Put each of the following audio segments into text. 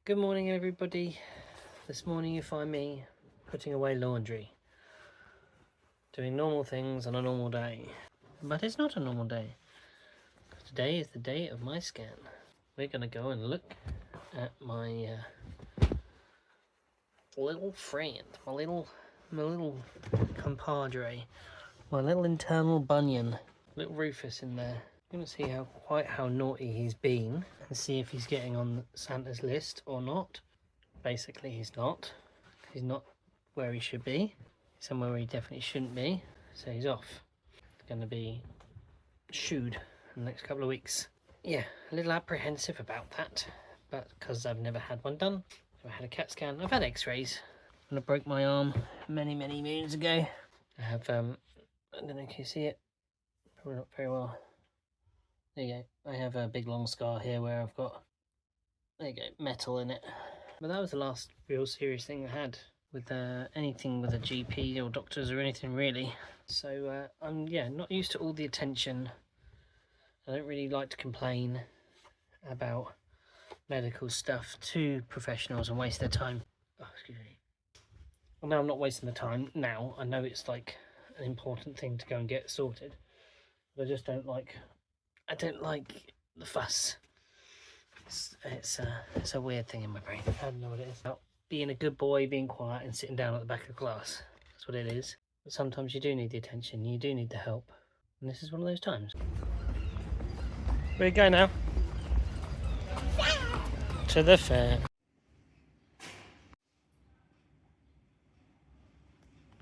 Good morning everybody. This morning you find me putting away laundry, doing normal things on a normal day. But it's not a normal day. Today is the day of my scan. We're going to go and look at my little friend, my little compadre, my little internal bunion, little Rufus in there. I'm going to see how naughty he's been and see if he's getting on Santa's list or not. Basically he's not. He's not where he should be. He's somewhere where he definitely shouldn't be. So he's off. He's going to be shooed in the next couple of weeks. Yeah, a little apprehensive about that, but because I've never had one done. I've had a CAT scan. I've had x-rays. When I broke my arm many moons ago. I have, I don't know if you see it. Probably not very well. There you go. I have a big long scar here where I've got, there you go, metal in it. But that was the last real serious thing I had with anything with a GP or doctors or anything really. So I'm not used to all the attention. I don't really like to complain about medical stuff to professionals and waste their time. Oh, excuse me. Well, no, I'm not wasting the time now. I know it's like an important thing to go and get sorted. But I just don't like the fuss. It's a weird thing in my brain. I don't know what it is. About being a good boy, being quiet and sitting down at the back of the class. That's what it is. But sometimes you do need the attention. You do need the help. And this is one of those times. Where you go now? To the fair.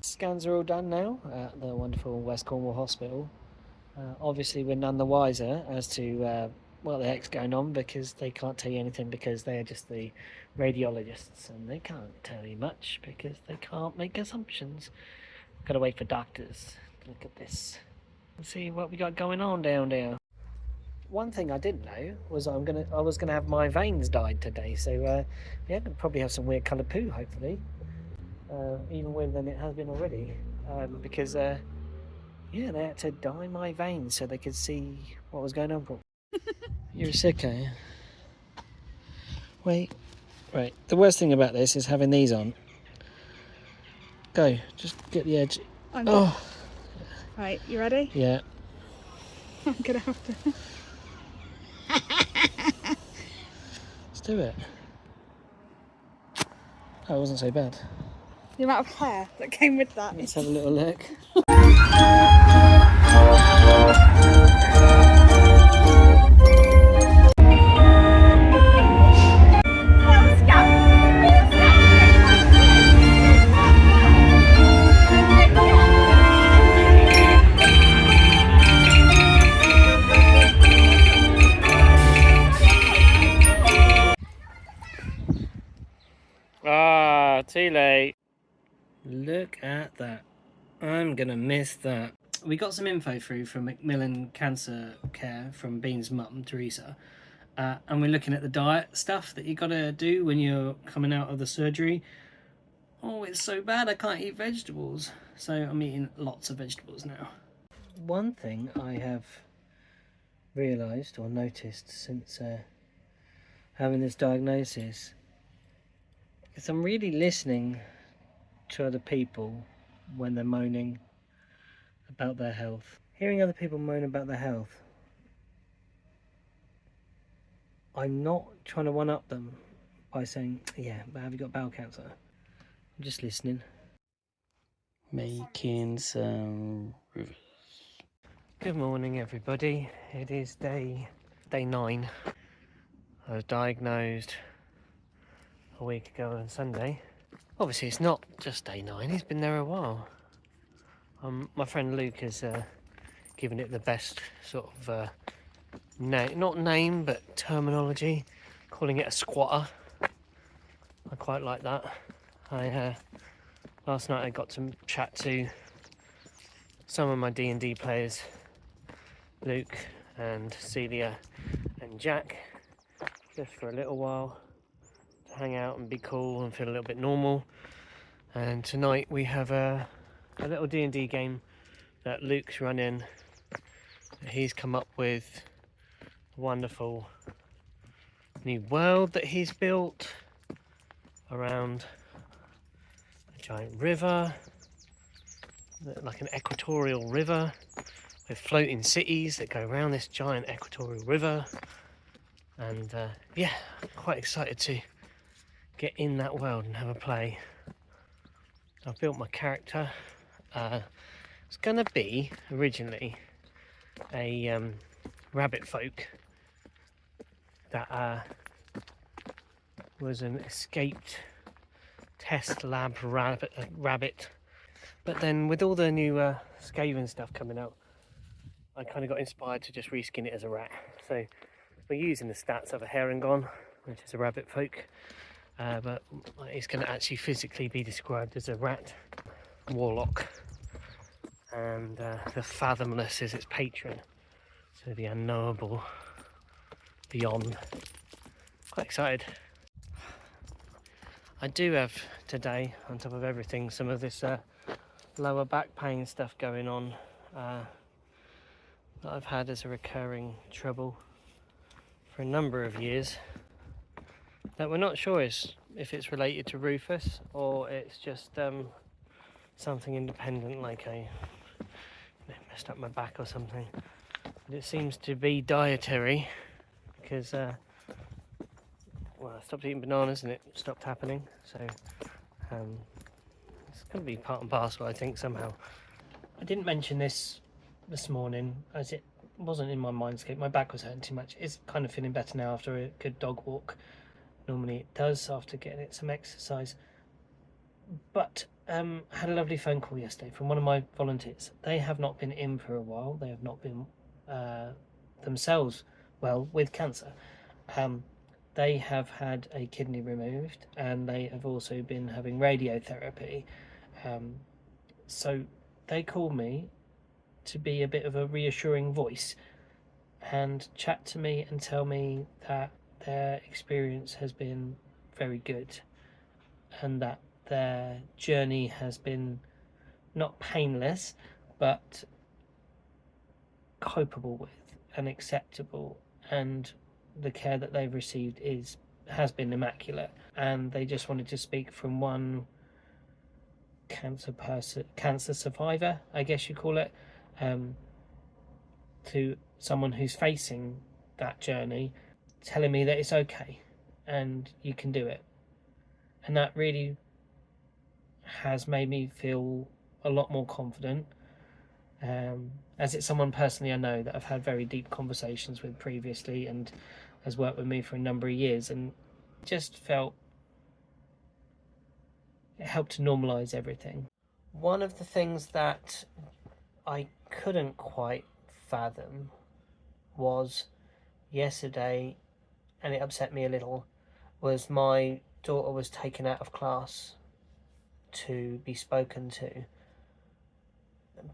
Scans are all done now at the wonderful West Cornwall Hospital. Obviously we're none the wiser as to what the heck's going on, because they can't tell you anything because they're just the radiologists and they can't tell you much because they can't make assumptions. Gotta wait for doctors to look at this and see what we got going on down there. One thing I didn't know was I was gonna have my veins dyed today, so yeah, I'll probably have some weird coloured poo hopefully, even weirder than it has been already, because yeah, they had to dye my veins so they could see what was going on. You're a sicko. Wait. Right. The worst thing about this is having these on. Go. Just get the edge. Oh. Right, you ready? Yeah. I'm gonna have to. Let's do it. Oh, it wasn't so bad. The amount of hair that came with that. Let's have a little look. Ah, too late. Look at that. I'm gonna miss that. We got some info through from Macmillan Cancer Care from Bean's mum, Teresa, and we're looking at the diet stuff that you gotta do when you're coming out of the surgery. Oh, it's so bad I can't eat vegetables. So I'm eating lots of vegetables now. One thing I have realised or noticed since having this diagnosis is I'm really listening to other people when they're moaning about their health. Hearing other people moan about their health, I'm not trying to one-up them by saying, yeah, but have you got bowel cancer? I'm just listening. Making some rivers. Good morning everybody. It is day 9. I was diagnosed a week ago on Sunday. Obviously it's not just day 9, he's been there a while. My friend Luke has given it the best sort of not name but terminology, calling it a squatter. I quite like that. Last night I got to chat to some of my D&D players, Luke and Celia and Jack, just for a little while to hang out and be cool and feel a little bit normal. And tonight we have a little D&D game that Luke's running. He's come up with a wonderful new world that he's built around a giant river, like an equatorial river, with floating cities that go around this giant equatorial river. And yeah, I'm quite excited to get in that world and have a play. I've built my character. It's gonna be originally a rabbit folk that was an escaped test lab rabbit. But then with all the new Skaven stuff coming out, I kind of got inspired to just reskin it as a rat. So we're using the stats of a Herringon, which is a rabbit folk, but it's going to actually physically be described as a rat warlock, and the fathomless is its patron, so the unknowable beyond. Quite excited. I do have today, on top of everything, some of this lower back pain stuff going on that I've had as a recurring trouble for a number of years, that we're not sure if it's related to Rufus or it's just something independent, like I messed up my back or something. But it seems to be dietary, because well, I stopped eating bananas and it stopped happening, so it's going to be part and parcel, I think, somehow. I didn't mention this morning, as it wasn't in my mindscape. My back was hurting too much. It's kind of feeling better now after a good dog walk. Normally it does after getting it some exercise. But I had a lovely phone call yesterday from one of my volunteers. They have not been in for a while. They have not been themselves well with cancer. They have had a kidney removed, and they have also been having radiotherapy. So they called me to be a bit of a reassuring voice and chat to me and tell me that their experience has been very good, and that their journey has been not painless but copable with and acceptable, and the care that they've received has been immaculate. And they just wanted to speak from one cancer survivor, I guess you call it, to someone who's facing that journey, telling me that it's okay and you can do it. And that really has made me feel a lot more confident, as it's someone personally I know that I've had very deep conversations with previously and has worked with me for a number of years, and just felt it helped to normalise everything. One of the things that I couldn't quite fathom was yesterday, and it upset me a little, was my daughter was taken out of class to be spoken to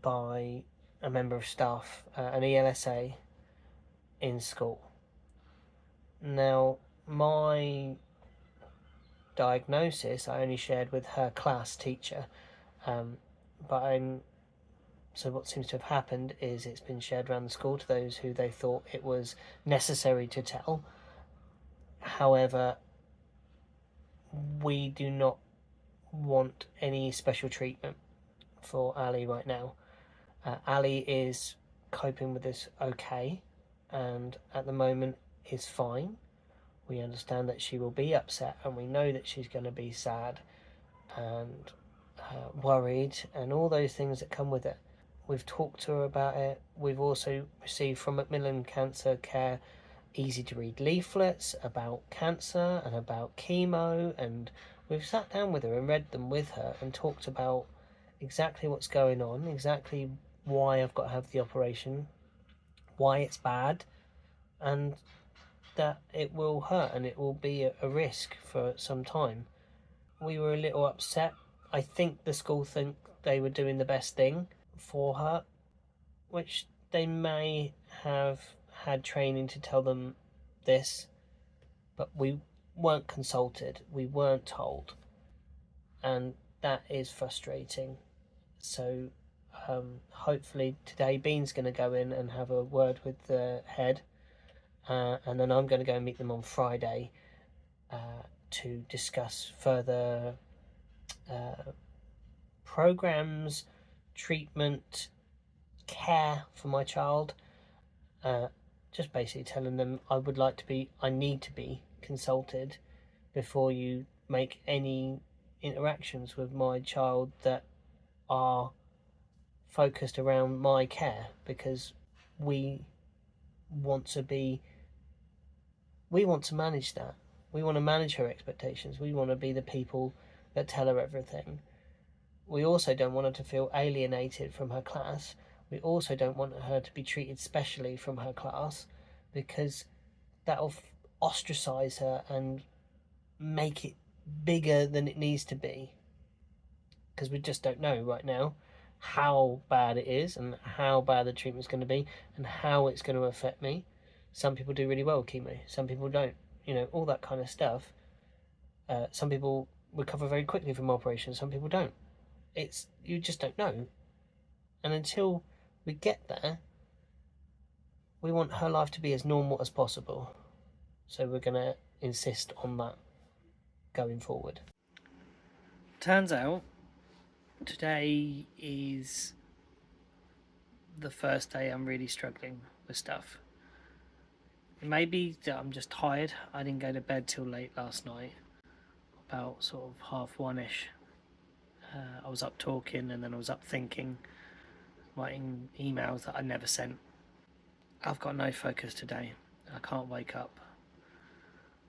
by a member of staff, an ELSA in school. Now, my diagnosis I only shared with her class teacher, so what seems to have happened is it's been shared around the school to those who they thought it was necessary to tell. However, we do not want any special treatment for Ali right now. Ali is coping with this okay, and at the moment is fine. We understand that she will be upset, and we know that she's going to be sad and worried and all those things that come with it. We've talked to her about it. We've also received from Macmillan Cancer Care easy to read leaflets about cancer and about chemo, and we've sat down with her and read them with her and talked about exactly what's going on, exactly why I've got to have the operation, why it's bad, and that it will hurt and it will be a risk for some time. We were a little upset. I think the school think they were doing the best thing for her, which they may have had training to tell them this, but we weren't consulted, we weren't told, and that is frustrating. So hopefully today Bean's going to go in and have a word with the head, and then I'm going to go and meet them on Friday to discuss further programs, treatment, care for my child. Just basically telling them I need to be consulted before you make any interactions with my child that are focused around my care, because we want to be we want to manage that. We want to manage her expectations. We want to be the people that tell her everything. We also don't want her to feel alienated from her class. We also don't want her to be treated specially from her class, because that'll ostracize her and make it bigger than it needs to be. Because we just don't know right now how bad it is and how bad the treatment's going to be and how it's going to affect me. Some people do really well with chemo, some people don't, all that kind of stuff. Some people recover very quickly from operations, some people don't. You just don't know. And until we get there, we want her life to be as normal as possible. So we're going to insist on that going forward. Turns out today is the first day I'm really struggling with stuff. It may be that I'm just tired. I didn't go to bed till late last night, about sort of 1:30ish. I was up talking, and then I was up thinking, writing emails that I never sent. I've got no focus today. I can't wake up.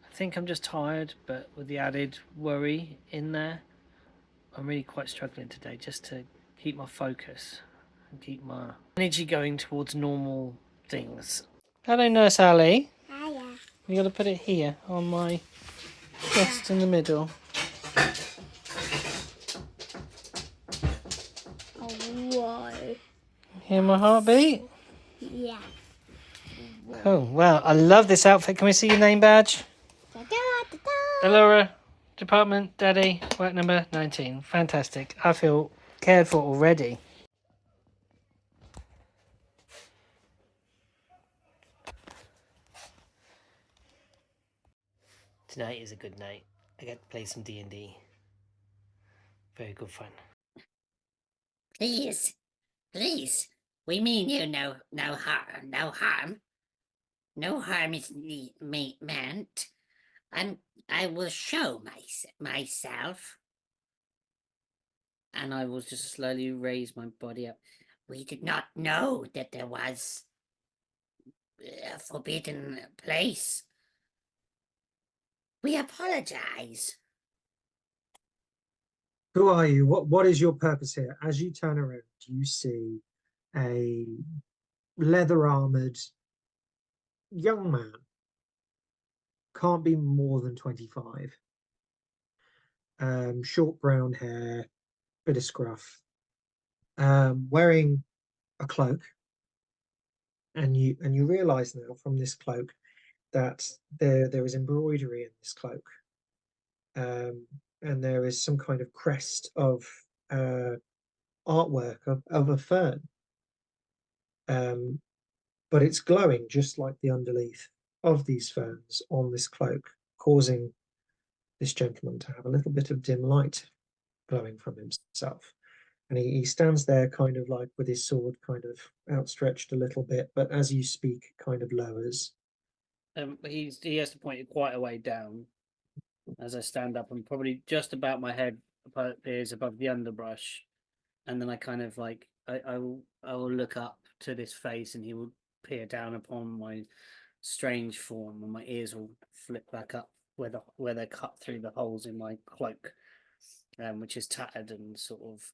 I think I'm just tired, but with the added worry in there, I'm really quite struggling today just to keep my focus and keep my energy going towards normal things. Hello, Nurse Ali. Hiya. You got to put it here on my chest in the middle. Oh, whoa. Hear my heartbeat? Yeah. Oh, wow. I love this outfit. Can we see your name badge? Da-da-da-da. Elora, department, daddy, work number 19. Fantastic. I feel cared for already. Tonight is a good night. I get to play some D&D. Very good fun. Please, please. We mean you no harm, no harm. No harm is meant. I will show myself. And I will just slowly raise my body up. We did not know that there was a forbidden place. We apologize. Who are you? What is your purpose here? As you turn around, you see a leather-armored young man. Can't be more than 25. Short brown hair, bit of scruff. Wearing a cloak. And you realise now from this cloak that there is embroidery in this cloak. And there is some kind of crest of artwork of a fern. But it's glowing just like the underleaf of these ferns on this cloak, causing this gentleman to have a little bit of dim light glowing from himself. And he stands there kind of like with his sword kind of outstretched a little bit, but as you speak, kind of lowers. He has to point it quite a way down as I stand up, and probably just about my head appears above the underbrush, and then I kind of like I will look up to this face, and he will peer down upon my strange form, and my ears will flip back up where they're cut through the holes in my cloak, which is tattered and sort of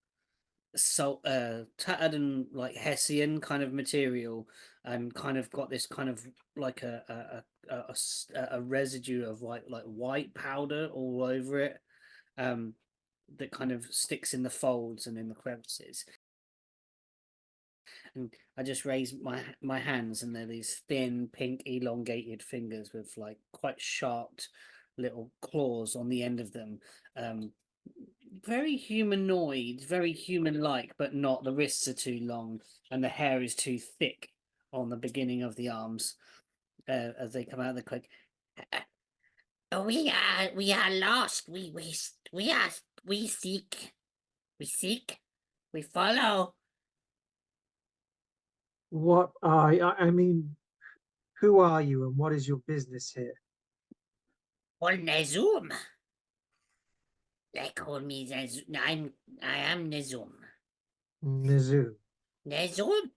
tattered and like Hessian kind of material, and kind of got this kind of like a residue of like white powder all over it, that kind of sticks in the folds and in the crevices. And I just raise my hands, and they're these thin, pink, elongated fingers with like quite sharp little claws on the end of them. Very humanoid, very human-like, but not. The wrists are too long, and the hair is too thick on the beginning of the arms as they come out of the cloak. We are lost. We seek. We follow. What are I mean, who are you and what is your business here? Or Nezum. They call me Nezum. I am Nezum. Nizu. Nezum?